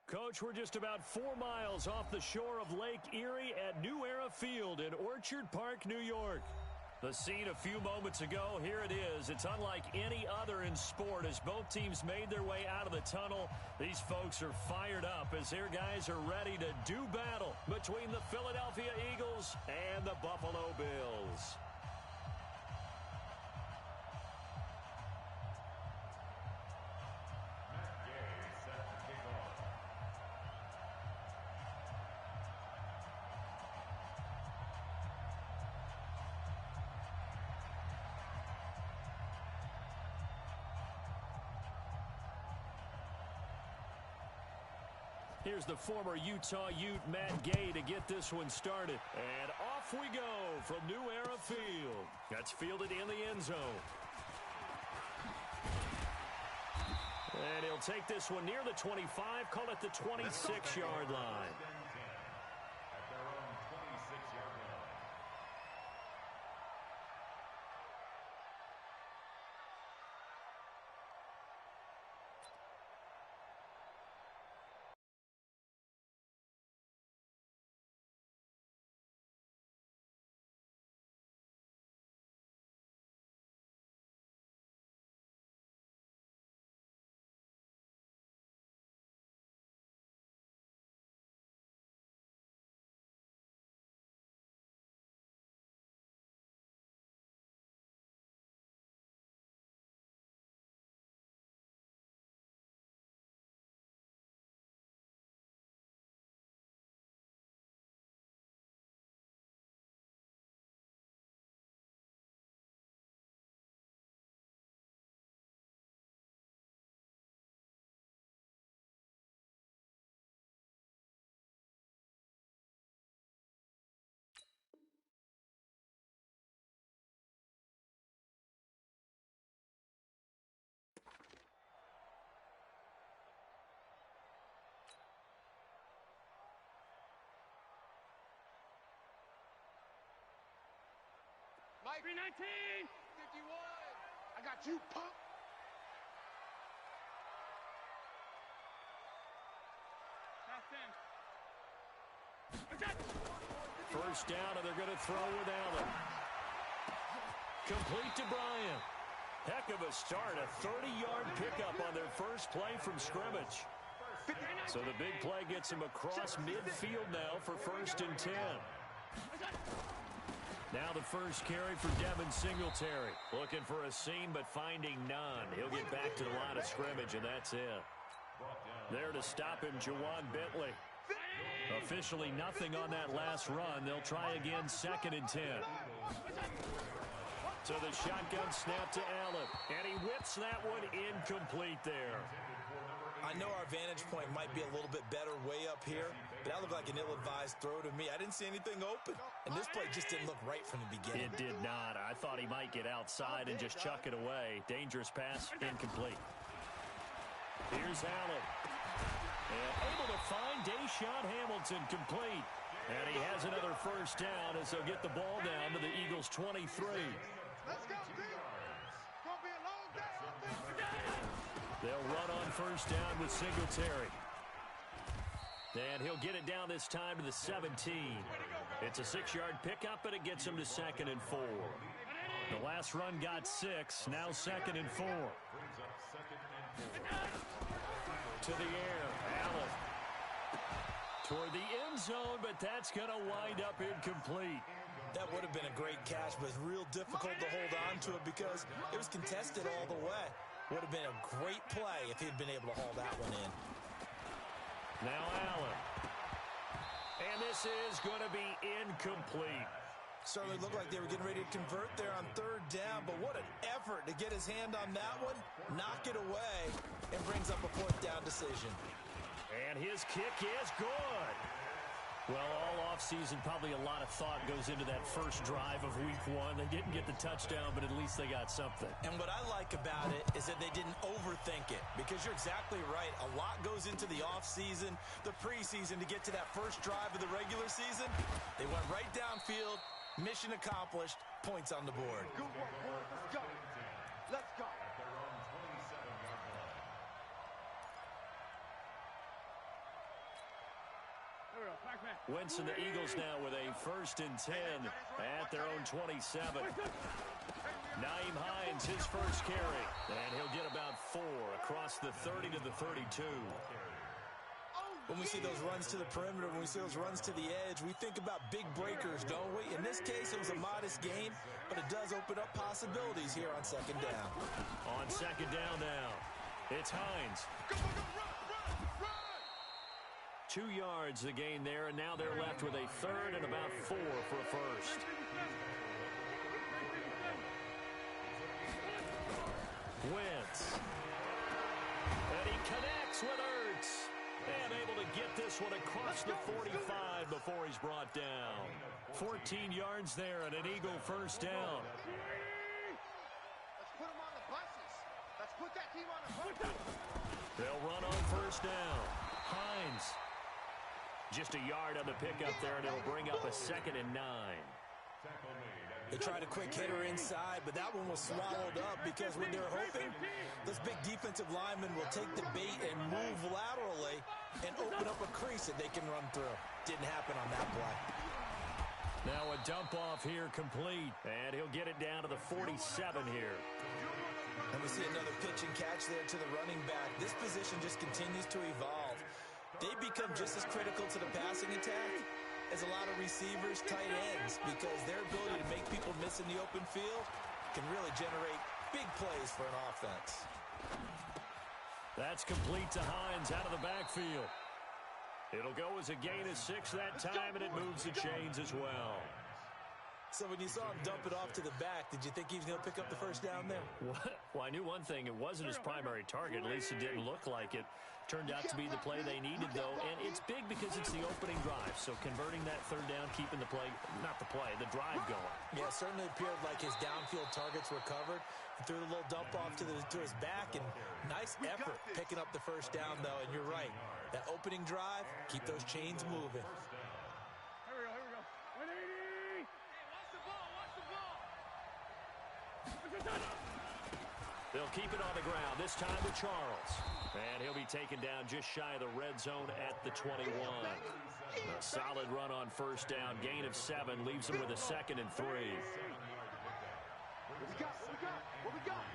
Coach, we're just about 4 miles off the shore of Lake Erie at New Era Field in Orchard Park, New York. The scene a few moments ago, here it is. It's unlike any other in sport as both teams made their way out of the tunnel. These folks are fired up as their guys are ready to do battle between the Philadelphia Eagles and the Buffalo Bills. Here's the former Utah Ute, Matt Gay, to get this one started. And off we go from New Era Field. That's fielded in the end zone. And he'll take this one near the 25, call it the 26-yard line. Mike, 319, 51. I got you, punk. First down, and they're going to throw with Allen. Complete to Bryant. Heck of a start, a 30-yard pickup on their first play from scrimmage. So the big play gets him across midfield now for 1st and 10. Now the first carry for Devin Singletary. Looking for a seam, but finding none. He'll get back to the line of scrimmage, and that's it. There to stop him, Juwan Bentley. Officially nothing on that last run. They'll try again, 2nd and 10. So the shotgun snap to Allen, and he whips that one incomplete there. I know our vantage point might be a little bit better way up here, but that looked like an ill-advised throw to me. I didn't see anything open, and this play just didn't look right from the beginning. It did not. I thought he might get outside and just chuck it away. Dangerous pass, incomplete. Here's Allen. And able to find Deshaun Hamilton complete. And he has another first down as they'll get the ball down to the Eagles' 23. Let's go, D. It's going to be a long day. They'll run on first down with Singletary. And he'll get it down this time to the 17. It's a 6-yard pickup, but it gets him to 2nd and 4. The last run got 6, now 2nd and 4. To the air, Allen. Toward the end zone, but that's going to wind up incomplete. That would have been a great catch, but it's real difficult to hold on to it because it was contested all the way. Would have been a great play if he'd been able to haul that one in. Now Allen. And this is going to be incomplete. Certainly looked like they were getting ready to convert there on 3rd down, but what an effort to get his hand on that one, knock it away, and brings up a 4th down decision. And his kick is good. Well, all offseason, probably a lot of thought goes into that first drive of week 1. They didn't get the touchdown, but at least they got something. And what I like about it is that they didn't overthink it, because you're exactly right. A lot goes into the offseason, the preseason to get to that first drive of the regular season. They went right downfield, mission accomplished, points on the board. Good work, boy. Let's go. Let's go. Wentz and the Eagles now with a 1st and 10 at their own 27. Nyheim Hines, his first carry, and he'll get about 4 across the 30 to the 32. When we see those runs to the perimeter, when we see those runs to the edge, we think about big breakers, don't we? In this case, it was a modest gain, but it does open up possibilities here on 2nd down. On 2nd down now, it's Hines. 2 yards the gain there, and now they're left with a 3rd and about 4 for a first. Wentz. And he connects with Ertz. And able to get this one across the 45 before he's brought down. 14 yards there and an Eagle 1st down. Let's put them on the buses. Let's put that team on the buses. They'll run on 1st down. Hines. Just a yard on the pickup there, and it'll bring up a 2nd and 9. They tried a quick hitter inside, but that one was swallowed up because when they're hoping, those big defensive linemen will take the bait and move laterally and open up a crease that they can run through. Didn't happen on that play. Now a dump off here complete, and he'll get it down to the 47 here. And we see another pitch and catch there to the running back. This position just continues to evolve. They become just as critical to the passing attack as a lot of receivers, tight ends, because their ability to make people miss in the open field can really generate big plays for an offense. That's complete to Hines out of the backfield. It'll go as a gain of 6 that time, and it moves the chains as well. So when you saw him dump it off to the back, did you think he was going to pick up the 1st down there? Well, I knew one thing. It wasn't his primary target. At least it didn't look like it. Turned out to be the play they needed, though, and it's big because it's the opening drive. So converting that 3rd down, keeping the play, not the play, the drive going. Yeah, it certainly appeared like his downfield targets were covered. He threw the little dump off to his back, and nice effort picking up the 1st down, though. And you're right, that opening drive, keep those chains moving. Here we go. 180. Hey, watch the ball. They'll keep it on the ground, this time with Charles. And he'll be taken down just shy of the red zone at the 21. A solid run on 1st down. Gain of 7 leaves him with a 2nd and 3. What we got?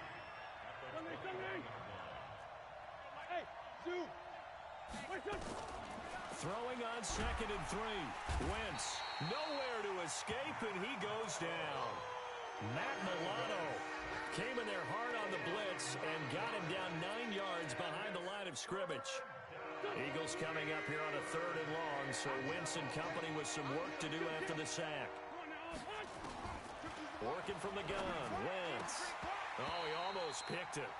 Hey, Sue. Throwing on 2nd and 3. Wentz nowhere to escape, and he goes down. Matt Milano came in there hard on the blitz and got him down 9 yards behind the line of scrimmage. Eagles coming up here on a 3rd and long, so Wentz and company with some work to do after the sack. Working from the gun, Wentz. Oh, he almost picked it.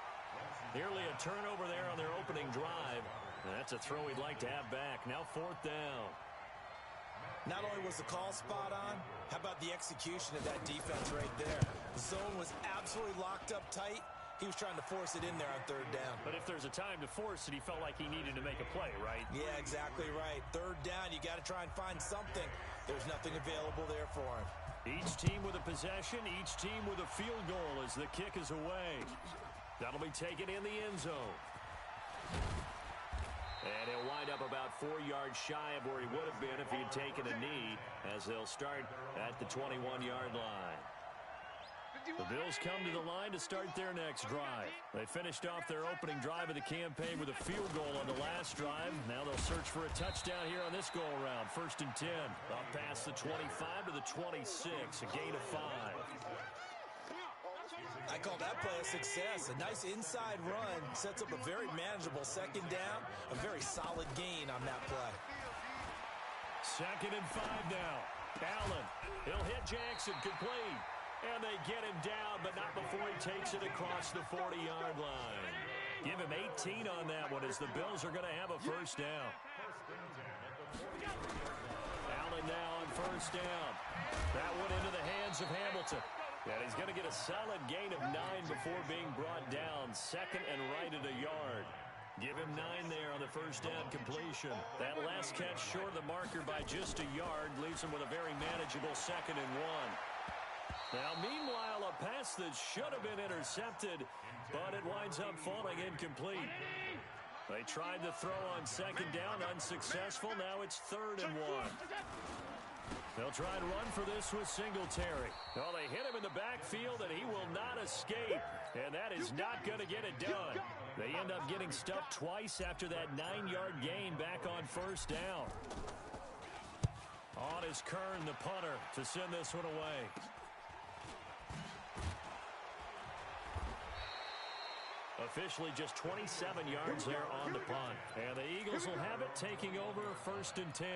Nearly a turnover there on their opening drive. That's a throw he'd like to have back. Now 4th down. Not only was the call spot on, how about the execution of that defense right there? The zone was absolutely locked up tight. He was trying to force it in there on 3rd down. But if there's a time to force it, he felt like he needed to make a play, right? Yeah, exactly right. 3rd down, you got to try and find something. There's nothing available there for him. Each team with a possession, each team with a field goal as the kick is away. That'll be taken in the end zone. And he'll wind up about 4 yards shy of where he would have been if he had taken a knee, as they'll start at the 21-yard line. The Bills come to the line to start their next drive. They finished off their opening drive of the campaign with a field goal on the last drive. Now they'll search for a touchdown here on this go-around. 1st and 10. Up past the 25 to the 26. A gain of 5. I call that play a success. A nice inside run sets up a very manageable 2nd down. A very solid gain on that play. 2nd and 5 now. Allen, he'll hit Jackson, complete. And they get him down, but not before he takes it across the 40-yard line. Give him 18 on that one as the Bills are going to have a 1st down. Allen now on 1st down. That one into the hands of Hamilton. And he's going to get a solid gain of 9 before being brought down. 2nd and right at a yard. Give him 9 there on the 1st down completion. That last catch short of the marker by just a yard leaves him with a very manageable 2nd and 1. Now, meanwhile, a pass that should have been intercepted, but it winds up falling incomplete. They tried the throw on second down, unsuccessful. Now it's 3rd and 1. They'll try and run for this with Singletary. Well, they hit him in the backfield, and he will not escape. And that is not going to get it done. They end up getting stuffed twice after that 9-yard gain back on 1st down. On is Kern, the punter, to send this one away. Officially just 27 yards there on the punt. And the Eagles will have it, taking over 1st and 10.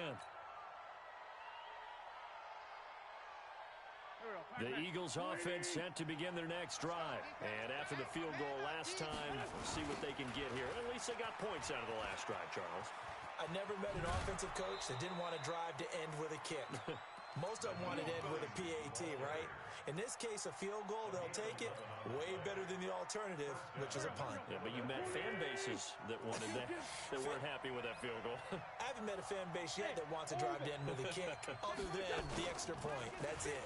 The Eagles offense set to begin their next drive. And after the field goal last time, we'll see what they can get here. At least they got points out of the last drive, Charles. I never met an offensive coach that didn't want to drive to end with a kick. Most of them wanted to end with a PAT, right? In this case, a field goal, they'll take it. Way better than the alternative, which is a punt. Yeah, but you met fan bases that wanted that weren't happy with that field goal. I haven't met a fan base yet that wants to drive to end with a kick, other than the extra point. That's it.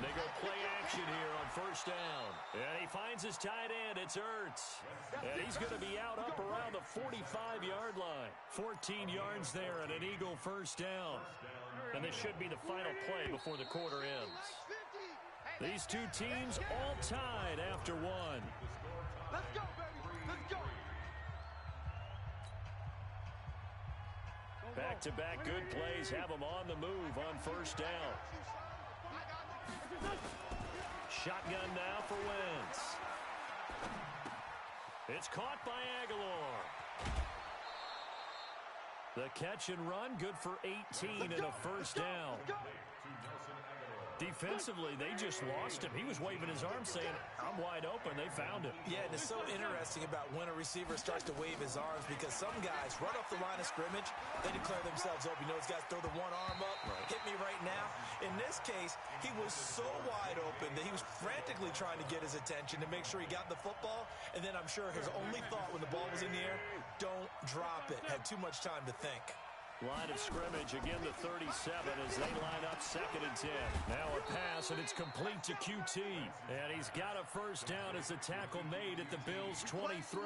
They go play action here on 1st down. And he finds his tight end. It's Ertz. And he's going to be out up around the 45-yard line. 14 yards there and an Eagle 1st down. And this should be the final play before the quarter ends. These two teams all tied after one. Let's go, baby. Let's go. Back-to-back good plays have them on the move on 1st down. Shotgun now for Wentz. It's caught by Aguilar. The catch and run, good for 18 and a 1st down. Defensively, they just lost him. He was waving his arms saying, I'm wide open. They found him. Yeah, and it's so interesting about when a receiver starts to wave his arms, because some guys run off the line of scrimmage, they declare themselves open. You know, those guys throw the one arm up, hit me right now. In this case, he was so wide open that he was frantically trying to get his attention to make sure he got the football, and then I'm sure his only thought when the ball was in the air, don't drop it. Had too much time to think. Line of scrimmage, again the 37 as they line up 2nd and 10. Now a pass, and it's complete to QT. And he's got a 1st down as the tackle made at the Bills' 23.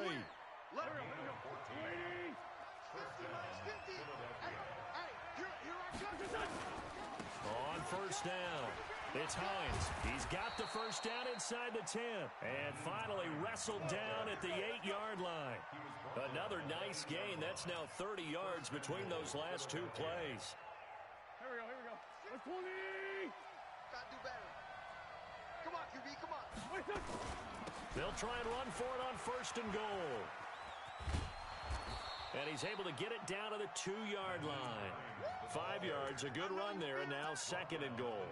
On 1st down, it's Hines. He's got the 1st down inside the 10. And finally wrestled down at the 8-yard line. Another nice gain. That's now 30 yards between those last two plays. Here we go. Let's 20. Gotta do better. Come on, QB, come on. They'll try and run for it on 1st and goal. And he's able to get it down to the 2-yard line. 5 yards, a good run there, and now 2nd and goal.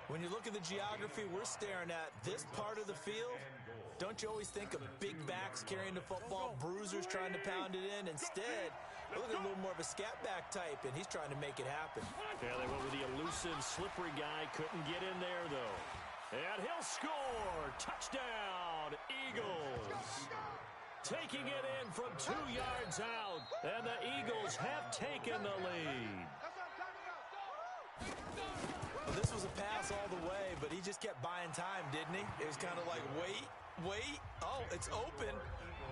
When you look at the geography we're staring at, this part of the field, don't you always think of big backs carrying the football, bruisers trying to pound it in? Instead, look at a little more of a scat back type, and he's trying to make it happen. Yeah, they went with the elusive, slippery guy. Couldn't get in there, though. And he'll score. Touchdown, Eagles. Taking it in from 2 yards out, and the Eagles have taken the lead. Well, this was a pass all the way, but he just kept buying time, didn't he? It was kind of like, wait. Oh, it's open.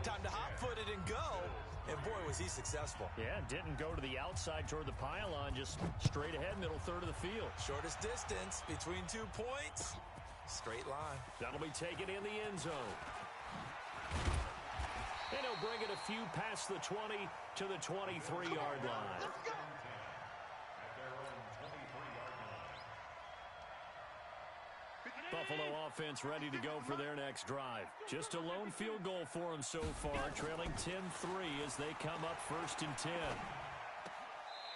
Time to hot-foot it and go. And, boy, was he successful. Yeah, didn't go to the outside toward the pylon, just straight ahead, middle third of the field. Shortest distance between 2 points. Straight line. That'll be taken in the end zone. And he'll bring it a few past the 20 to the 23-yard line. Buffalo offense ready to go for their next drive. Just a lone field goal for them so far, trailing 10-3 as they come up 1st and 10.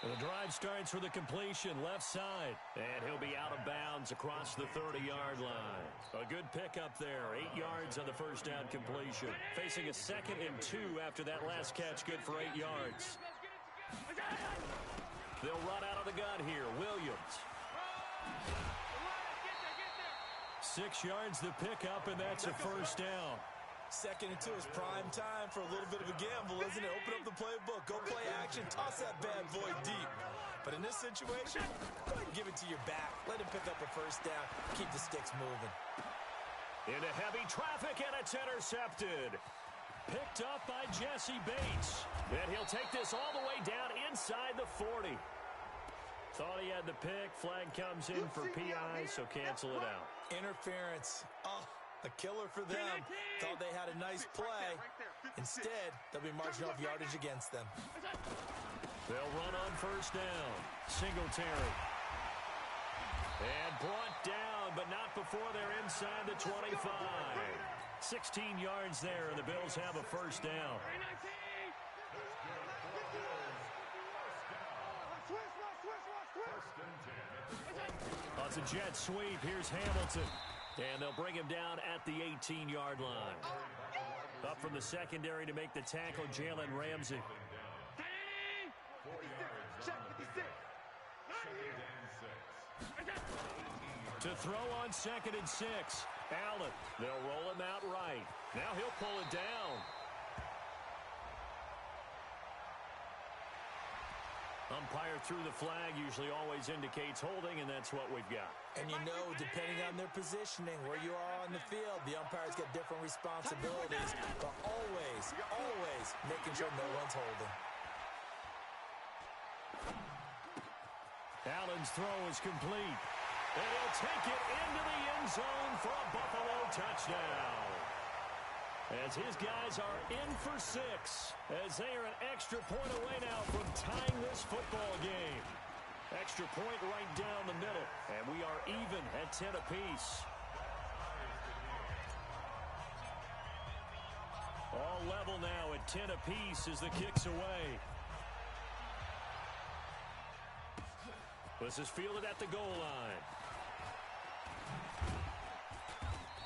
And the drive starts with a completion left side. And he'll be out of bounds across the 30-yard line. A good pickup there. 8 yards on the 1st down completion. Facing a 2nd and 2 after that last catch, good for 8 yards. They'll run out of the gun here. Williams. 6 yards the pickup, and that's a 1st down. 2nd and 2 is prime time for a little bit of a gamble, isn't it? Open up the playbook, go play action, toss that bad boy deep. But in this situation, go ahead and give it to your back. Let him pick up a 1st down. Keep the sticks moving. Into heavy traffic, and it's intercepted. Picked up by Jesse Bates. And he'll take this all the way down inside the 40. Thought he had the pick. Flag comes in for PI, so cancel it out. Interference. Oh, a killer for them. Thought they had a nice play. Instead, they'll be marching off yardage against them. They'll run on first down. Singletary. And brought down, but not before they're inside the 25. 16 yards there, and the Bills have a first down. It's a jet sweep. Here's Hamilton. And they'll bring him down at the 18-yard line. Up from the secondary to make the tackle, Jalen Ramsey. To throw on 2nd and 6. Allen. They'll roll him out right. Now he'll pull it down. Umpire threw the flag, usually always indicates holding, and that's what we've got. And you know, depending on their positioning, where you are on the field, the umpires get different responsibilities, but always making sure no one's holding. Allen's throw is complete. And he'll take it into the end zone for a Buffalo touchdown. As his guys are in for 6, as they are an extra point away now from tying this football game. Extra point right down the middle, and we are even at 10 apiece. All level now at 10 apiece as the kick's away. This is fielded at the goal line.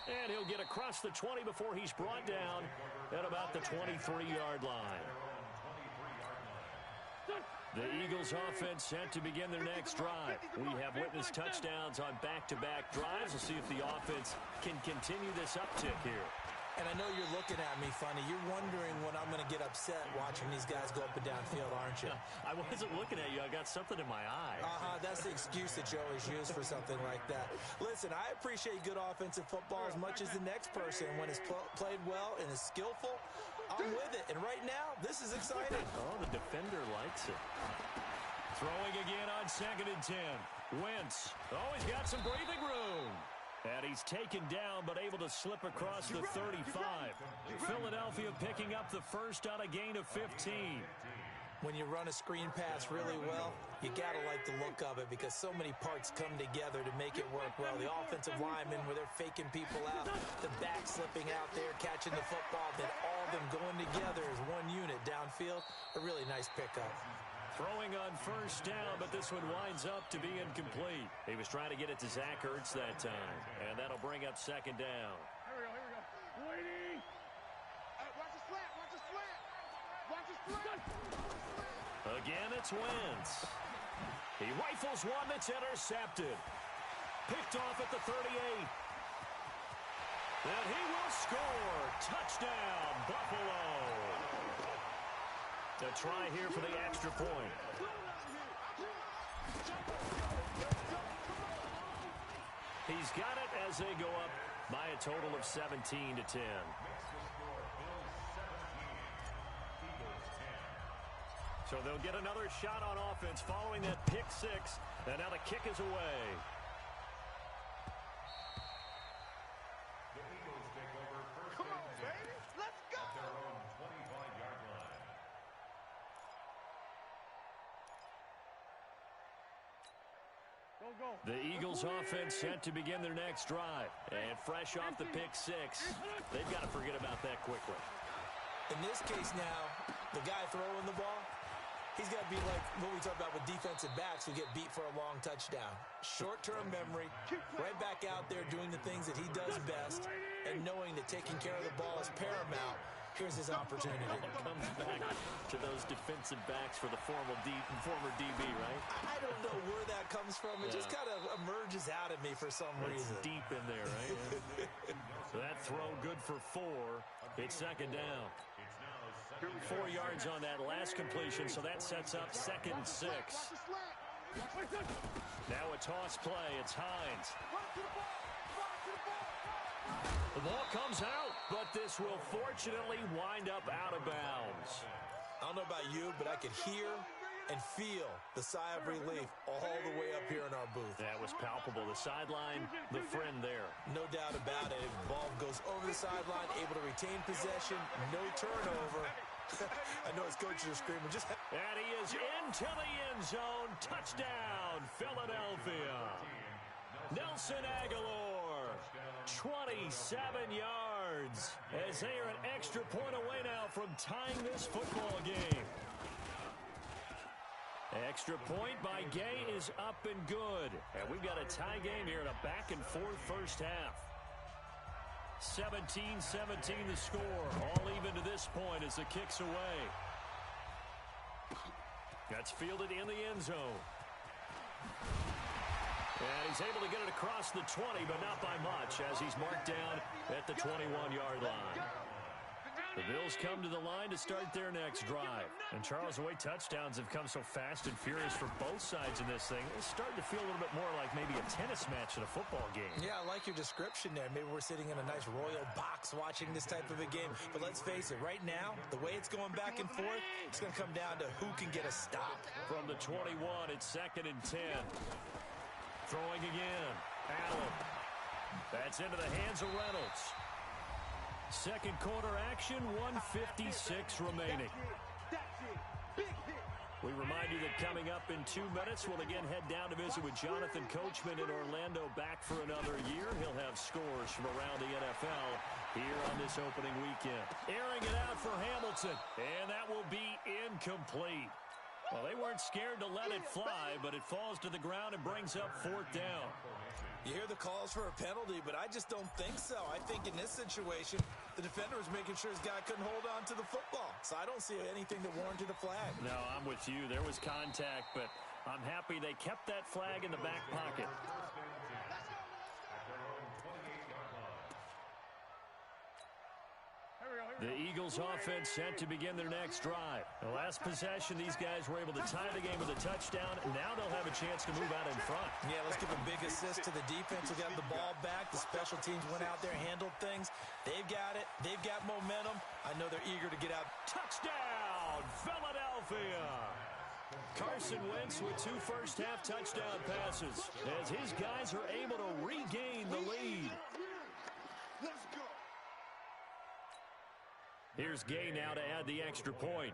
And he'll get across the 20 before he's brought down at about the 23-yard line. The Eagles offense set to begin their next drive. We have witnessed touchdowns on back-to-back drives. We'll see if the offense can continue this uptick here. And I know you're looking at me funny. You're wondering when I'm going to get upset watching these guys go up and down field, aren't you? I wasn't looking at you. I got something in my eye. That's the excuse that you always use for something like that. Listen, I appreciate good offensive football as much as the next person. When it's played well and is skillful, I'm with it. And right now, this is exciting. Oh, the defender likes it. Throwing again on 2nd and 10. Wentz. Oh, he's got some breathing room. And he's taken down, but able to slip across the 35. Philadelphia picking up the first on a gain of 15. When you run a screen pass really well, you got to like the look of it because so many parts come together to make it work well. The offensive linemen, where they're faking people out, the back slipping out there, catching the football, then all of them going together as one unit downfield. A really nice pickup. Throwing on first down, but this one winds up to be incomplete. He was trying to get it to Zach Ertz that time, and that'll bring up 2nd down. Here we go. Waiting. Watch the slant. Watch the slant. Again, it's Wentz. He rifles one that's intercepted. Picked off at the 38. And he will score. Touchdown, Buffalo. A try here for the extra point. He's got it as they go up by a total of 17-10. So they'll get another shot on offense following that pick 6. And now the kick is away. Come on, baby. Let's go. The Eagles offense set to begin their next drive. And fresh off the pick 6, they've got to forget about that quickly. In this case now, the guy throwing the ball, he's got to be like what we talk about with defensive backs who get beat for a long touchdown. Short-term memory, right back out there doing the things that he does best, and knowing that taking care of the ball is paramount. Here's his opportunity. Comes back to those defensive backs for the former DB, right? I don't know where that comes from. It just kind of emerges out of me for some reason. It's deep in there, right? So that throw good for 4. It's 2nd down. 4 yards on that last completion, so that sets up 2nd and 6. Now a toss play. It's Hines. The ball comes out, but this will fortunately wind up out of bounds. I don't know about you, but I could hear and feel the sigh of relief all the way up here in our booth. That was palpable. The sideline, the friend there. No doubt about it. Ball goes over the sideline, able to retain possession, no turnover. I know his coaches are screaming. And he is into the end zone. Touchdown, Philadelphia. Nelson Agholor, 27 yards, as they are an extra point away now from tying this football game. Extra point by Gay is up and good. And we've got a tie game here in a back-and-forth first half. 17-17 the score. All even to this point as the kick's away. That's fielded in the end zone. And he's able to get it across the 20, but not by much, as he's marked down at the 21-yard line. The Bills come to the line to start their next drive. And, Charles, the way touchdowns have come so fast and furious for both sides in this thing, it's starting to feel a little bit more like maybe a tennis match in a football game. Yeah, I like your description there. Maybe we're sitting in a nice royal box watching this type of a game. But let's face it, right now, the way it's going back and forth, it's going to come down to who can get a stop. From the 21, it's 2nd and 10. Throwing again. Allen. That's into the hands of Reynolds. Second quarter action, 1:56 remaining. We remind you that coming up in 2 minutes, we'll again head down to visit with Jonathan Coachman in Orlando, back for another year. He'll have scores from around the NFL here on this opening weekend. Airing it out for Hamilton, and that will be incomplete. Well, they weren't scared to let it fly, but it falls to the ground and brings up 4th down. You hear the calls for a penalty, but I just don't think so. I think in this situation, the defender was making sure his guy couldn't hold on to the football. So I don't see anything that warranted a flag. No, I'm with you. There was contact, but I'm happy they kept that flag in the back pocket. The Eagles offense set to begin their next drive. The last possession, these guys were able to tie the game with a touchdown, and now they'll have a chance to move out in front. Yeah, let's give a big assist to the defense who got the ball back. The special teams went out there, handled things. They've got it. They've got momentum. I know they're eager to get out. Touchdown, Philadelphia! Carson Wentz with 2 first-half touchdown passes as his guys are able to regain the lead. Let's go. Here's Gay now to add the extra point.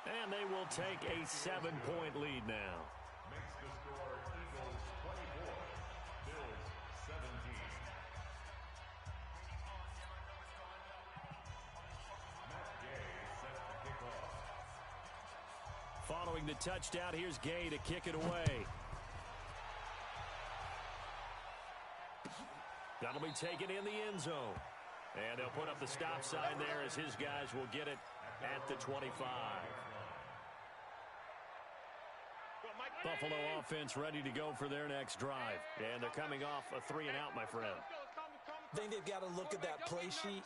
And they will take a 7-point lead now. Makes the score Eagles 24, Bills 17. Matt Gay sets the kickoff. Following the touchdown, here's Gay to kick it away. That'll be taken in the end zone. And they'll put up the stop sign there as his guys will get it at the 25. Buffalo offense ready to go for their next drive. And they're coming off a 3-and-out, my friend. I think they've got to look at that play sheet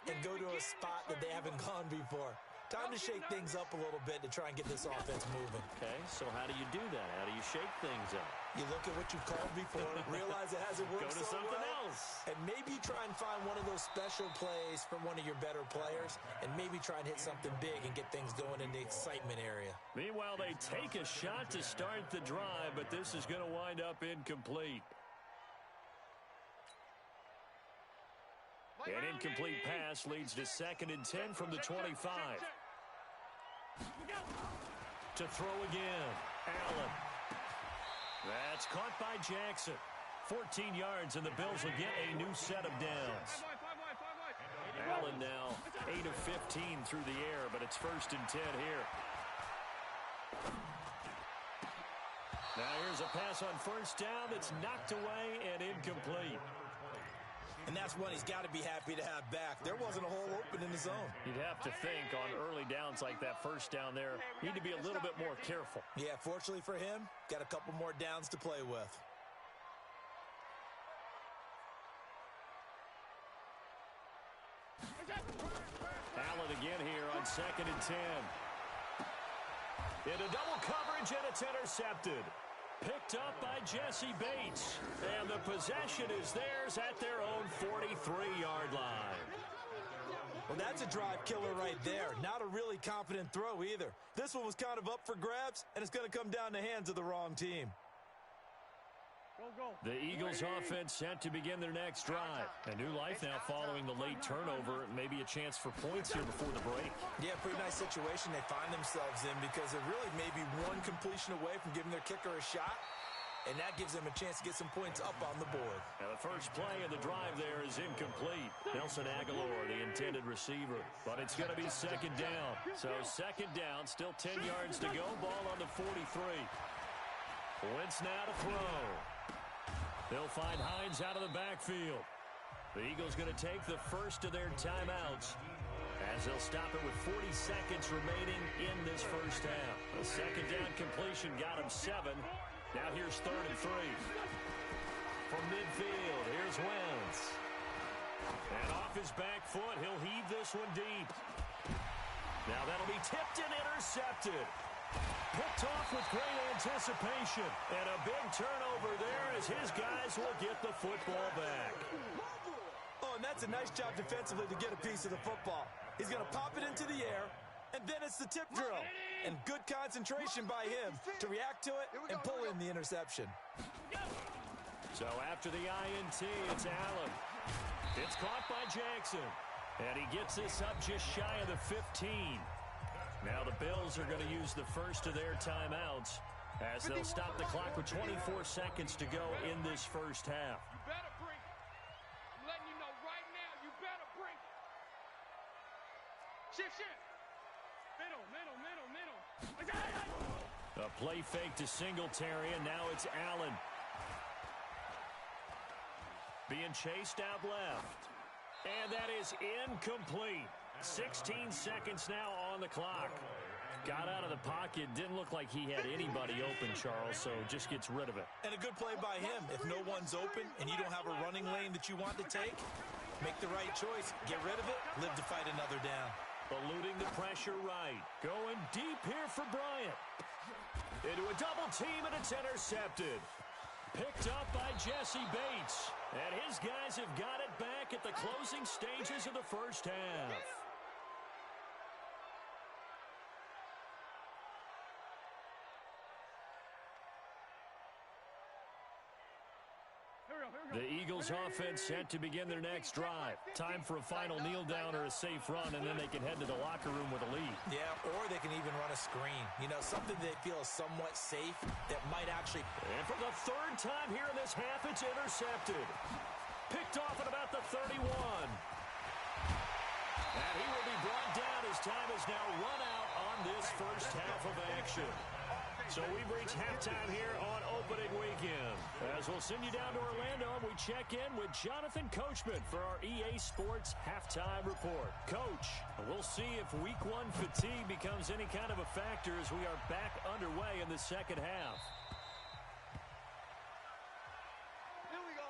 and go to a spot that they haven't gone before. Time to shake things up a little bit to try and get this offense moving. Okay, so how do you do that? How do you shake things up? You look at what you've called before, realize it hasn't worked Go to so something well, else. and maybe try and find one of those special plays from one of your better players, and maybe try and hit something big and get things going in the excitement area. Meanwhile, they take a shot to start the drive, but this is going to wind up incomplete. An incomplete pass leads to 2nd and 10 from the 25. To throw again, Allen. That's caught by Jackson. 14 yards, and the Bills will get a new set of downs. Allen now 8 of 15 through the air, but it's 1st and 10 here. Now here's a pass on 1st down that's knocked away and incomplete. And that's one he's got to be happy to have back. There wasn't a hole open in the zone. You'd have to think on early downs like that 1st down there, need to be a little bit more careful. Yeah, fortunately for him, got a couple more downs to play with. Allen again here on 2nd and 10. Into double coverage, and it's intercepted. Picked up by Jesse Bates. And the possession is theirs at their own 43-yard line. Well, that's a drive killer right there. Not a really confident throw either. This one was kind of up for grabs, and it's going to come down the hands of the wrong team. The Eagles offense set to begin their next drive. A new life now following the late turnover. Maybe a chance for points here before the break. Yeah, pretty nice situation they find themselves in because they're really maybe one completion away from giving their kicker a shot. And that gives them a chance to get some points up on the board. Now the first play of the drive there is incomplete. Nelson Aguilar, the intended receiver. But it's going to be second down. So second down, still 10 yards to go. Ball on the 43. Wentz now to throw. They'll find Hines out of the backfield. The Eagles going to take the first of their timeouts as they'll stop it with 40 seconds remaining in this first half. A second down completion got him 7. Now here's 3rd and 3. From midfield, here's Wentz. And off his back foot, he'll heave this one deep. Now that'll be tipped and intercepted. Picked off with great anticipation. And a big turnover there as his guys will get the football back. Oh, and that's a nice job defensively to get a piece of the football. He's going to pop it into the air, and then it's the tip drill. And good concentration by him to react to it and pull in the interception. So after the INT, it's Allen. It's caught by Jackson. And he gets this up just shy of the 15. Now the Bills are going to use the first of their timeouts as they'll stop the clock with 24 seconds to go in this first half. You better bring it. I'm letting you know right now, you better bring it. Shift. Middle. A play fake to Singletary, and now it's Allen. Being chased out left. And that is incomplete. 16 seconds now on the clock. Got out of the pocket. Didn't look like he had anybody open, Charles, so just gets rid of it. And a good play by him. If no one's open and you don't have a running lane that you want to take, make the right choice. Get rid of it. Live to fight another down. Eluding the pressure right. Going deep here for Bryant. Into a double team, and it's intercepted. Picked up by Jesse Bates. And his guys have got it back at the closing stages of the first half. The Eagles offense set to begin their next drive. Time for a final kneel down or a safe run, and then they can head to the locker room with a lead. Yeah, or they can even run a screen. You know, something they feel is somewhat safe that might actually... And for the third time here in this half, it's intercepted. Picked off at about the 31. And he will be brought down as time has now run out on this first half of action. So we've reached halftime here on opening weekend. As we'll send you down to Orlando, we check in with Jonathan Coachman for our EA Sports Halftime Report. Coach, we'll see if Week 1 fatigue becomes any kind of a factor as we are back underway in the second half. Here we go.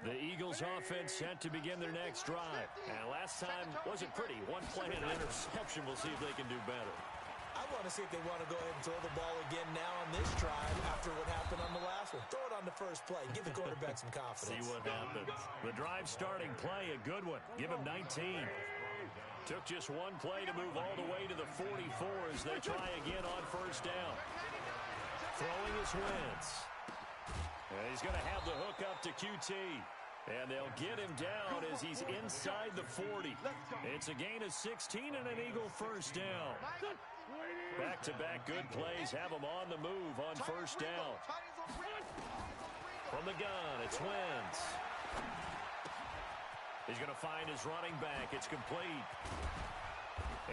The Eagles offense set to begin their next drive. And last time wasn't pretty. One play and an interception. We'll see if they can do better. I want to see if they want to go ahead and throw the ball again now on this drive after what happened on the last one. Throw it on the first play. Give the quarterback some confidence. See what happens. The drive starting play, a good one. Give him 19. Took just one play to move all the way to the 44 as they try again on first down. Throwing is Wentz. And he's going to have the hook up to QT. And they'll get him down as he's inside the 40. It's a gain of 16 and an Eagle first down. Back-to-back good plays have him on the move on first down. From the gun, it's Wentz. He's going to find his running back. It's complete.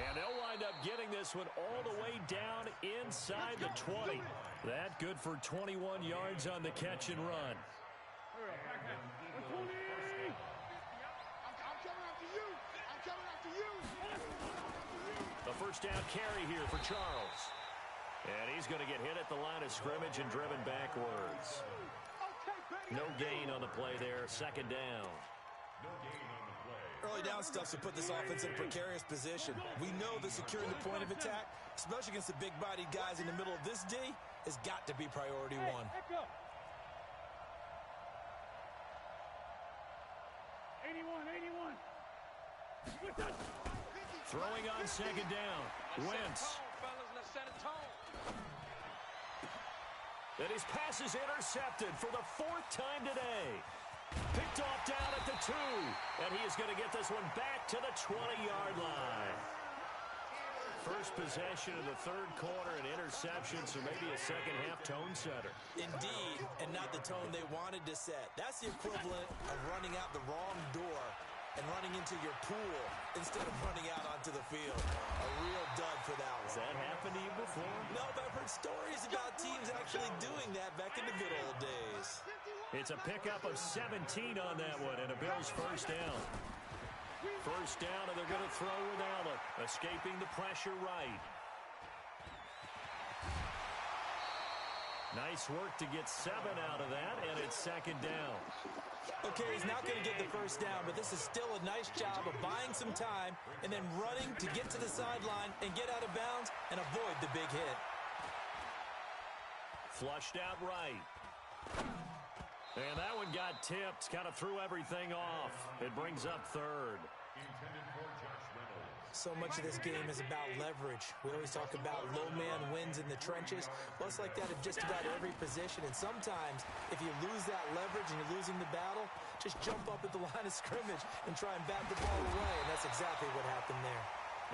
And they'll wind up getting this one all the way down inside the 20. That good for 21 yards on the catch and run. The first down carry here for Charles. And he's going to get hit at the line of scrimmage and driven backwards. No gain on the play there. Second down. Early down stuff to put this offense in a precarious position. We know that securing the point of attack, especially against the big-bodied guys in the middle of this D, has got to be priority one. 81. Throwing on second down. Wentz. And his pass is intercepted for the 4th time today. Picked off down at the 2. And he is going to get this one back to the 20-yard line. First possession of the 3rd quarter, an interception, so maybe a second-half tone setter. Indeed, and not the tone they wanted to set. That's the equivalent of running out the wrong door and running into your pool instead of running out onto the field. A real dud for that one. Has that happened to you before? No, but I've heard stories about teams actually doing that back in the good old days. It's a pickup of 17 on that one, and a Bills first down. First down, and they're going to throw with Allen, escaping the pressure right. Nice work to get 7 out of that, and it's second down. Okay, he's not going to get the first down, but this is still a nice job of buying some time and then running to get to the sideline and get out of bounds and avoid the big hit. Flushed out right. And that one got tipped, kind of threw everything off. It brings up 3rd. So much of this game is about leverage. We always talk about low man wins in the trenches. Well, it's like that in just about every position. And sometimes, if you lose that leverage and you're losing the battle, just jump up at the line of scrimmage and try and bat the ball away. And that's exactly what happened there.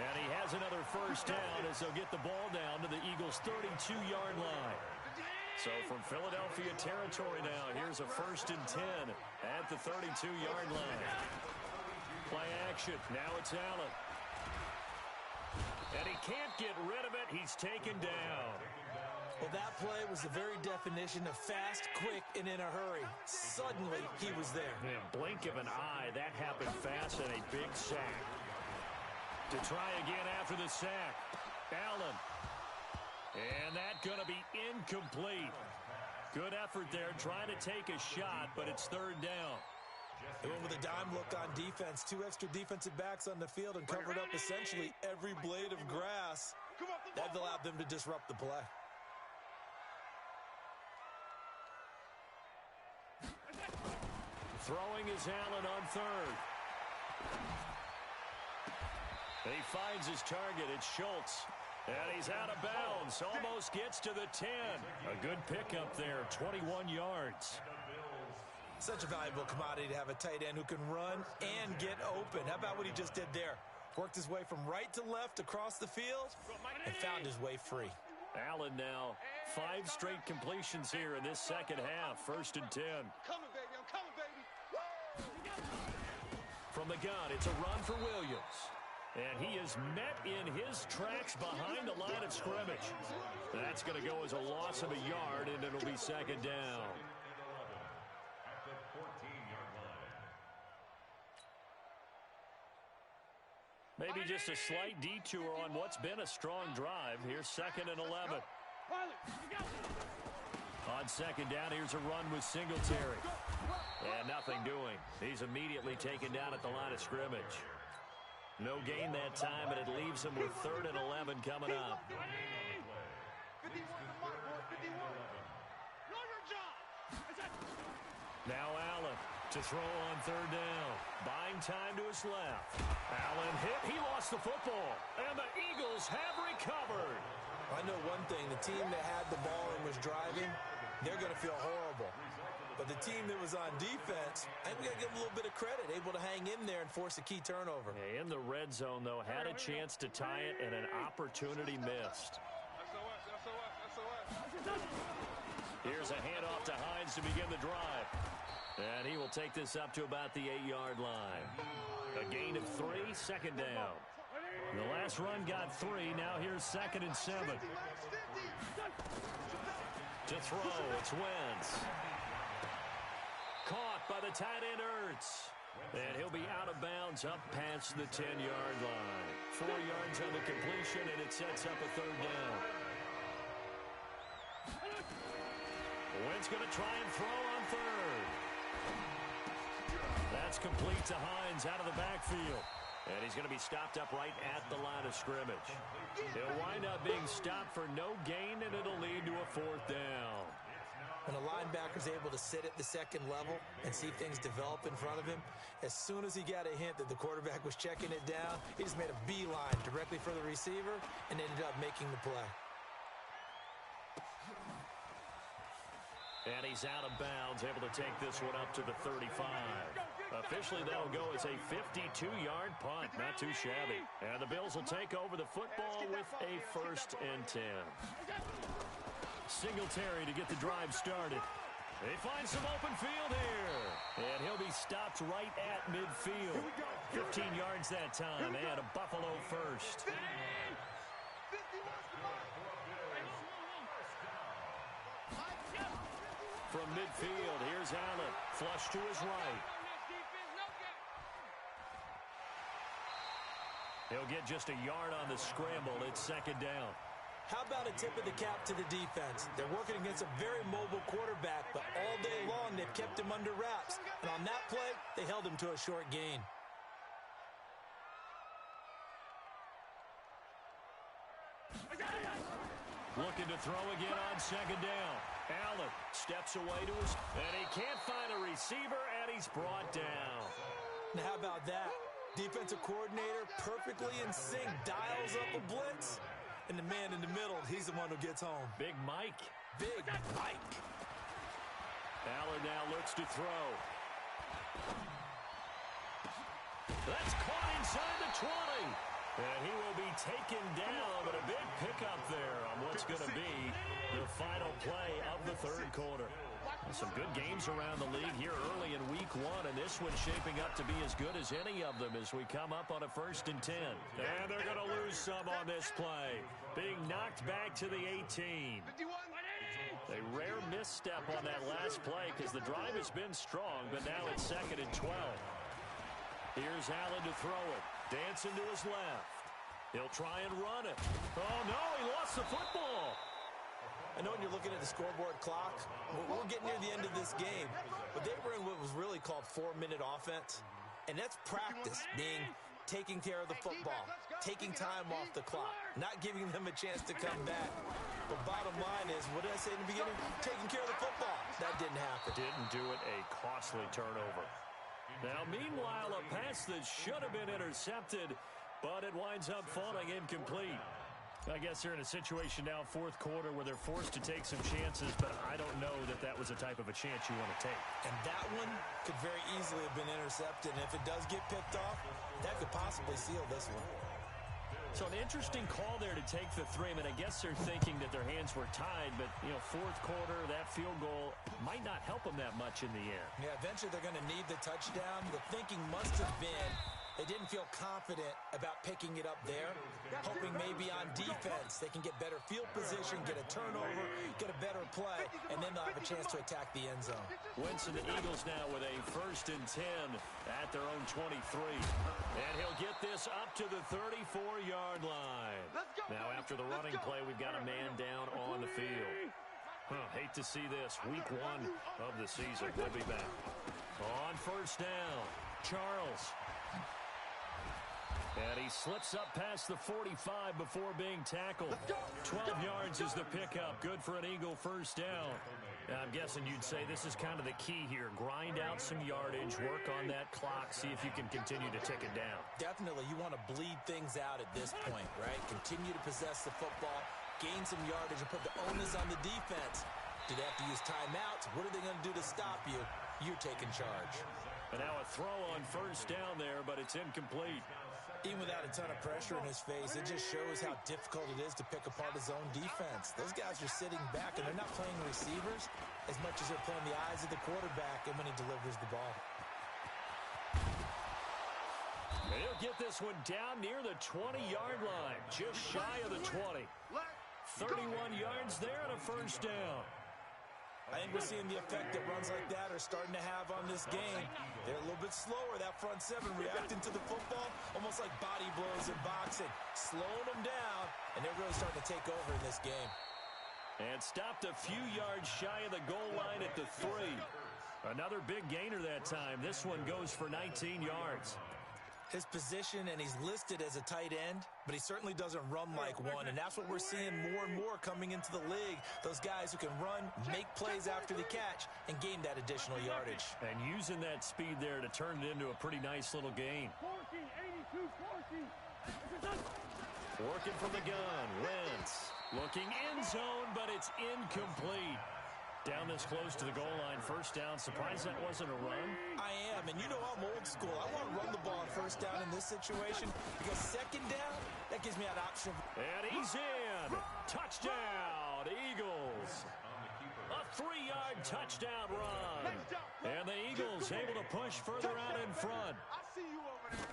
And he has another first down as they'll get the ball down to the Eagles' 32-yard line. So from Philadelphia territory now, here's a 1st and 10 at the 32-yard line. Play action. Now it's Allen. And he can't get rid of it. He's taken down. Well, that play was the very definition of fast, quick, and in a hurry. Suddenly, he was there. In a blink of an eye, that happened fast, and a big sack. To try again after the sack. Allen. And that's going to be incomplete. Good effort there, trying to take a shot, but it's 3rd down. They went with a dime look on defense. 2 extra defensive backs on the field and covered up essentially every blade of grass. That allowed them to disrupt the play. Throwing is Allen on 3rd. And he finds his target. It's Schultz. And he's out of bounds. Almost gets to the 10. A good pickup there, 21 yards. Such a valuable commodity to have a tight end who can run and get open. How about what he just did there? Worked his way from right to left across the field and found his way free. Allen now, 5 straight completions here in this second half. 1st and 10. Coming, baby. I'm coming, baby. From the gun, it's a run for Williams. And he is met in his tracks behind the line of scrimmage. That's going to go as a loss of a yard, and it'll be second down. Maybe just a slight detour on what's been a strong drive. Here's 2nd and 11. On second down, here's a run with Singletary. And nothing doing. He's immediately taken down at the line of scrimmage. No gain that time, and it leaves him with 3rd and 11 coming up. 51 to Mark, 51. Know your job. Now Allen to throw on 3rd down. Buying time to his left. Allen hit. He lost the football. And the Eagles have recovered. I know one thing. The team that had the ball and was driving, they're going to feel horrible. But the team that was on defense, I think we got to give them a little bit of credit, able to hang in there and force a key turnover. In the red zone, though, had a chance to tie it, and an opportunity missed. Here's a handoff to Hines to begin the drive. And he will take this up to about the 8-yard line. A gain of 3, second down. The last run got 3. Now here's 2nd and 7. To throw, it's Wentz. Caught by the tight end Ertz. And he'll be out of bounds up past the 10-yard line. 4 yards on the completion, and it sets up a 3rd down. Wentz going to try and throw on 3rd. That's complete to Hines out of the backfield. And he's going to be stopped up right at the line of scrimmage. He'll wind up being stopped for no gain, and it'll lead to a 4th down. When a linebacker's able to sit at the second level and see things develop in front of him, as soon as he got a hint that the quarterback was checking it down, he just made a beeline directly for the receiver and ended up making the play. And he's out of bounds, able to take this one up to the 35. Officially, that'll go as a 52-yard punt. Not too shabby. And the Bills will take over the football with a 1st and 10. Singletary to get the drive started. They find some open field here. And he'll be stopped right at midfield. 15 yards that time, and a Buffalo 1st. From midfield, here's Allen. Flush to his right. He'll get just a yard on the scramble. It's 2nd down. How about a tip of the cap to the defense? They're working against a very mobile quarterback, but all day long they've kept him under wraps. And on that play, they held him to a short gain. Looking to throw again on 2nd down. Allen steps away to his, and he can't find a receiver, and he's brought down. Now how about that? Defensive coordinator perfectly in sync, dials up a blitz. And the man in the middle, he's the one who gets home. Big Mike. Big Mike. Allen now looks to throw. That's caught inside the 20. And he will be taken down, but a big pickup there on what's going to be the final play of the 3rd quarter. Some good games around the league here early in week 1, and this one's shaping up to be as good as any of them as we come up on a 1st and 10. And they're going to lose some on this play, being knocked back to the 18. A rare misstep on that last play because the drive has been strong, but now it's 2nd and 12. Here's Allen to throw it. Dancing to his left. He'll try and run it. Oh, no, he lost the football. I know when you're looking at the scoreboard clock, we're getting near the end of this game, but they were in what was really called 4-minute offense, and that's practice, being taking care of the football, taking time off the clock, not giving them a chance to come back. But bottom line is, what did I say in the beginning? Taking care of the football. That didn't happen. Didn't do it, a costly turnover. Now, meanwhile, a pass that should have been intercepted, but it winds up falling incomplete. I guess they're in a situation now, 4th quarter, where they're forced to take some chances, but I don't know that that was a type of a chance you want to take. And that one could very easily have been intercepted, and if it does get picked off, that could possibly seal this one. So an interesting call there to take the 3. I mean, I guess they're thinking that their hands were tied, but, 4th quarter, that field goal might not help them that much in the end. Yeah, eventually they're going to need the touchdown. The thinking must have been they didn't feel confident about picking it up there, hoping maybe on defense they can get better field position, get a turnover, get a better play, and then they'll have a chance to attack the end zone. Wentz and the Eagles now with a 1st and 10 at their own 23. And he'll get this up to the 34-yard line. Now after the running play, we've got a man down on the field. Hate to see this. Week 1 of the season. We'll be back. On 1st down, Charles. And he slips up past the 45 before being tackled. 12 yards is the pickup. Good for an Eagle 1st down. I'm guessing you'd say this is kind of the key here. Grind out some yardage, work on that clock, see if you can continue to tick it down. Definitely. You want to bleed things out at this point, right? Continue to possess the football, gain some yardage, and put the onus on the defense. Do they have to use timeouts? What are they going to do to stop you? You're taking charge. And now a throw on 1st down there, but it's incomplete. Even without a ton of pressure in his face, it just shows how difficult it is to pick apart his own defense. Those guys are sitting back, and they're not playing receivers as much as they're playing the eyes of the quarterback and when he delivers the ball. He'll get this one down near the 20-yard line, just shy of the 20. 31 yards there and a 1st down. I think we're seeing the effect that runs like that are starting to have on this game. They're a little bit slower, that front 7, reacting to the football, almost like body blows in boxing, slowing them down, and they're really starting to take over in this game. And stopped a few yards shy of the goal line at the 3. Another big gainer that time. This one goes for 19 yards. His position, and he's listed as a tight end, but he certainly doesn't run like one, and that's what we're seeing more and more coming into the league. Those guys who can run, make plays after the catch, and gain that additional yardage. And using that speed there to turn it into a pretty nice little gain. Working from the gun, Wentz. Looking end zone, but it's incomplete. Down this close to the goal line, first down. Surprised that wasn't a run? I am, and you know I'm old school. I want to run the ball on first down in this situation because second down, that gives me an option. And he's in. Touchdown, Eagles. A 3-yard touchdown run. And the Eagles able to push further out in front. I see you over there.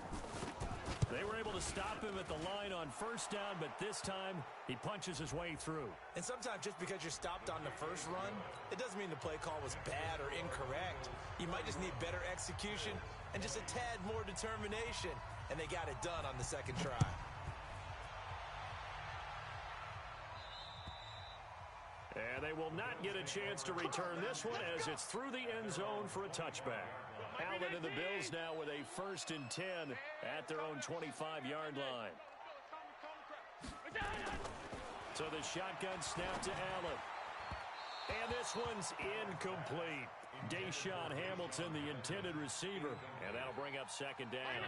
They were able to stop him at the line on first down, but this time he punches his way through. And sometimes just because you're stopped on the first run, it doesn't mean the play call was bad or incorrect. You might just need better execution and just a tad more determination. And they got it done on the second try. And they will not get a chance to return this one as it's through the end zone for a touchback. Allen and the Bills now with a 1st and 10 at their own 25-yard line. So the shotgun snap to Allen. And this one's incomplete. Deshaun Hamilton, the intended receiver. And that'll bring up second down.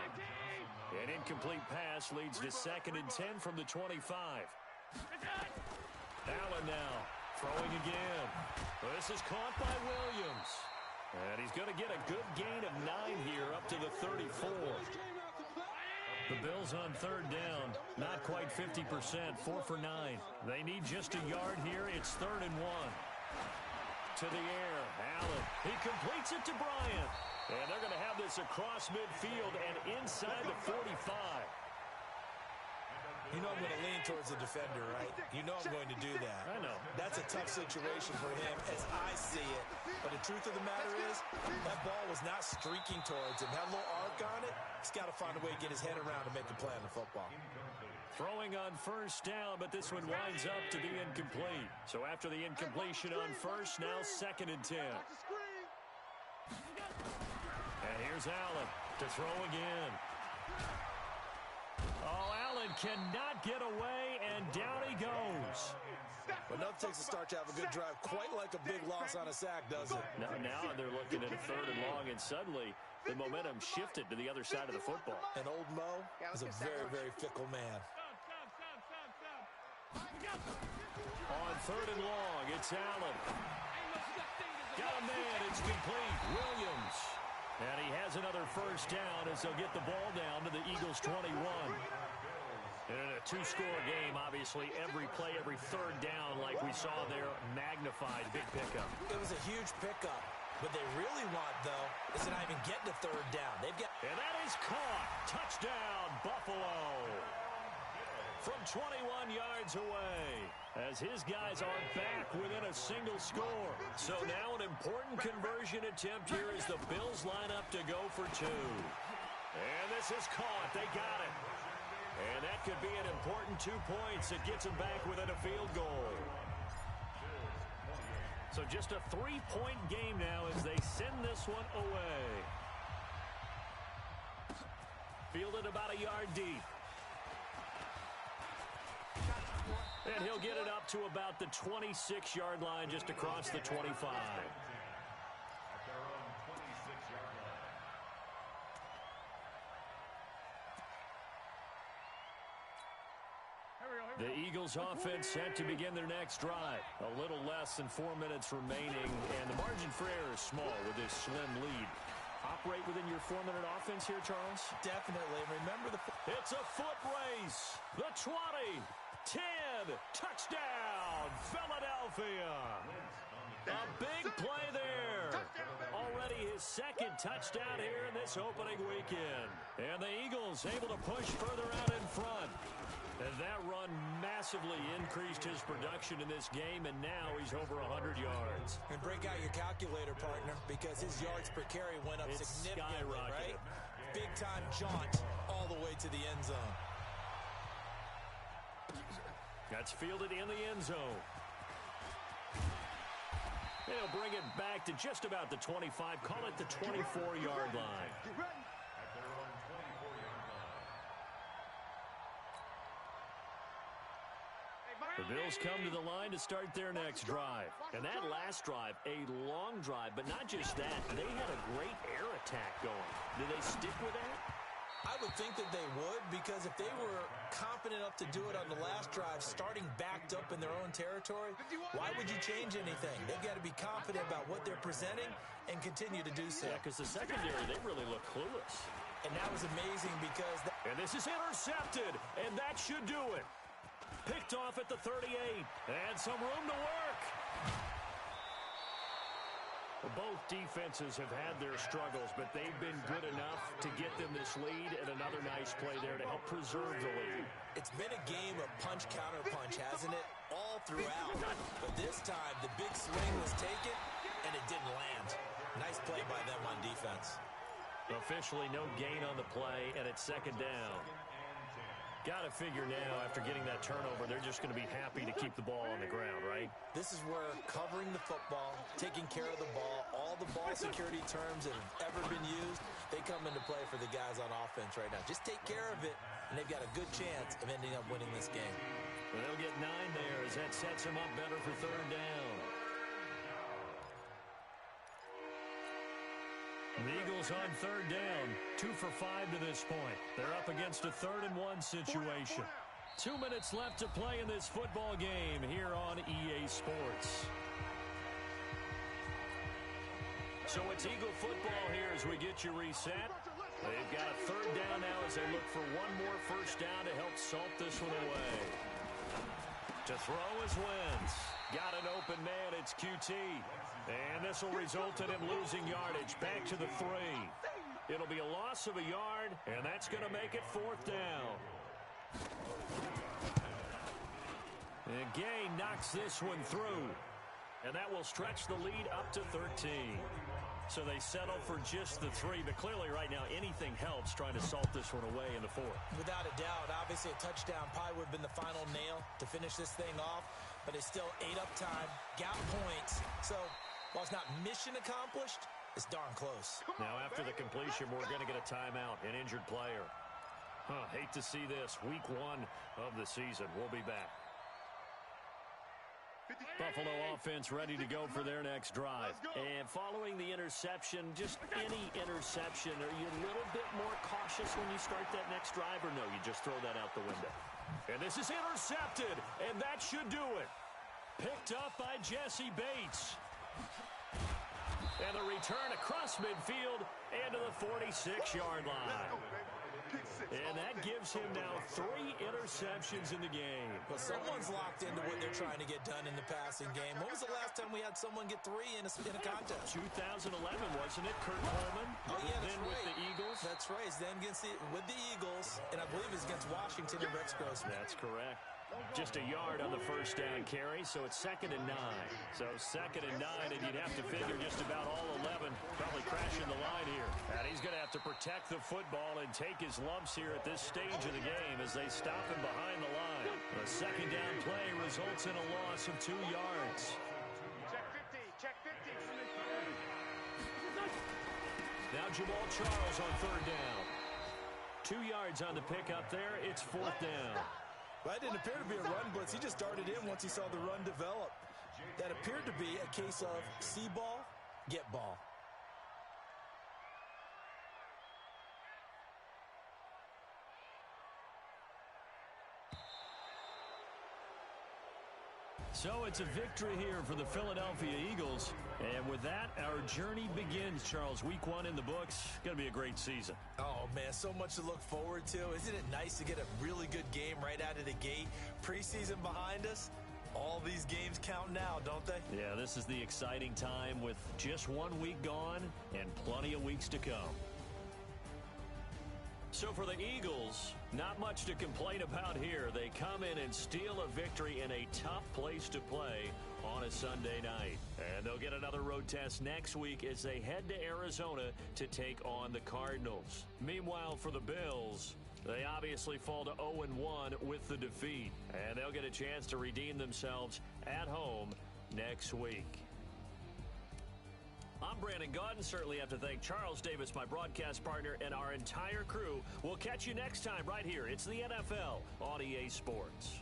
An incomplete pass leads to 2nd and 10 from the 25. Allen now throwing again. This is caught by Williams. And he's going to get a good gain of 9 here up to the 34. The Bills on third down, not quite 50%, 4 for 9. They need just a yard here. It's 3rd and 1. To the air, Allen. He completes it to Bryant. And they're going to have this across midfield and inside the 45. You know I'm going to lean towards the defender, right? You know I'm going to do that. I know. That's a tough situation for him as I see it. But the truth of the matter is, that ball was not streaking towards him. Had a little arc on it. He's got to find a way to get his head around to make the play on the football. Throwing on first down, but this one winds up to be incomplete. So after the incompletion on first, now 2nd and 10. And here's Allen to throw again. Oh, Allen cannot get away, and down he goes. But enough takes a start to have a good drive, quite like a big loss on a sack, does it? Now they're looking at a 3rd and long, and suddenly the momentum shifted to the other side of the football. And old Mo is a very, very fickle man. On 3rd and long, it's Allen. Got a man, it's complete. Williams. And he has another first down as they'll get the ball down to the Eagles 21. In a 2-score game, obviously, every play, every 3rd down, like we saw there, magnified. Big pickup. It was a huge pickup. What they really want, though, is to not even get to 3rd down. They've got... And that is caught. Touchdown, Buffalo. From 21 yards away, as his guys are back within a single score. So now an important conversion attempt here as the Bills line up to go for 2. And this is caught. They got it. And that could be an important 2 points. It gets them back within a field goal. So just a 3-point game now as they send this one away. Fielded about a yard deep. And he'll get it up to about the 26-yard line just across the 25. The Eagles offense set to begin their next drive. A little less than 4 minutes remaining, and the margin for error is small with this slim lead. Operate within your 4-minute offense here, Charles? Definitely. Remember the... It's a foot race. The 20. 10, touchdown, Philadelphia. A big play there. Already his 2nd touchdown here in this opening weekend. And the Eagles able to push further out in front. And that run massively increased his production in this game, and now he's over 100 yards. And break out your calculator, partner, because his yards per carry went up significantly, right? Big-time jaunt all the way to the end zone. That's fielded in the end zone. They'll bring it back to just about the 25. Call it the 24-yard line. Get ready. At their own 24-yard line. The Bills come to the line to start their next drive. And that last drive, a long drive, but not just that. They had a great air attack going. Do they stick with that? I would think that they would, because if they were confident enough to do it on the last drive, starting backed up in their own territory, why would you change anything? They've got to be confident about what they're presenting and continue to do so. Yeah, because the secondary, they really look clueless. And that was amazing because... And this is intercepted, and that should do it. Picked off at the 38, and some room to work. Both defenses have had their struggles, but they've been good enough to get them this lead, and another nice play there to help preserve the lead. It's been a game of punch-counter-punch, hasn't it? All throughout. But this time, the big swing was taken, and it didn't land. Nice play by them on defense. Officially no gain on the play, and it's second down. Got to figure now, after getting that turnover, they're just going to be happy to keep the ball on the ground, right? This is where covering the football, taking care of the ball, all the ball security terms that have ever been used, they come into play for the guys on offense right now. Just take care of it, and they've got a good chance of ending up winning this game. Well, they'll get 9 there as that sets them up better for third down. The Eagles on third down, 2 for 5 to this point. They're up against a 3rd-and-1 situation. 2 minutes left to play in this football game here on EA Sports. So it's Eagle football here as we get you reset. They've got a third down now as they look for one more first down to help salt this one away. To throw is Wentz. Got an open man, it's QT. And this will result in him losing yardage back to the 3. It'll be a loss of a yard, and that's going to make it 4th down. And Gay knocks this one through. And that will stretch the lead up to 13. So they settle for just the 3, but clearly right now anything helps trying to salt this one away in the 4th. Without a doubt, obviously a touchdown probably would have been the final nail to finish this thing off, but it's still ate up time, got points. So while it's not mission accomplished, it's darn close. Now after the completion, we're going to get a timeout, an injured player. Hate to see this. Week 1 of the season. We'll be back. Buffalo offense ready to go for their next drive. And following the interception, just any interception, are you a little bit more cautious when you start that next drive, or no, you just throw that out the window? And this is intercepted, and that should do it. Picked up by Jesse Bates. And the return across midfield and to the 46-yard line. And that gives him now 3 interceptions in the game. Well, someone's locked into what they're trying to get done in the passing game. When was the last time we had someone get 3 in a contest? 2011, wasn't it? Kurt Coleman. Oh, yeah, that's then right. with the Eagles. That's right. Then with the Eagles, and I believe it's against Washington and Rex Grossman. That's correct. Just a yard on the first down carry, so it's 2nd and 9. So 2nd and 9, and you'd have to figure just about all 11 probably crashing the line here. And he's going to have to protect the football and take his lumps here at this stage of the game as they stop him behind the line. A 2nd down play results in a loss of 2 yards. Check 50. Check 50. Now Jamal Charles on 3rd down. 2 yards on the pickup there. It's 4th down. Well, that didn't appear to be a run blitz. He just darted in once he saw the run develop. That appeared to be a case of see ball, get ball. So it's a victory here for the Philadelphia Eagles. And with that, our journey begins, Charles. Week 1 in the books. Going to be a great season. Oh, man, so much to look forward to. Isn't it nice to get a really good game right out of the gate? Preseason behind us. All these games count now, don't they? Yeah, this is the exciting time with just 1 week gone and plenty of weeks to come. So for the Eagles, not much to complain about here. They come in and steal a victory in a tough place to play on a Sunday night. And they'll get another road test next week as they head to Arizona to take on the Cardinals. Meanwhile, for the Bills, they obviously fall to 0-1 with the defeat. And they'll get a chance to redeem themselves at home next week. I'm Brandon Gaudin. Certainly have to thank Charles Davis, my broadcast partner, and our entire crew. We'll catch you next time right here. It's the NFL on EA Sports.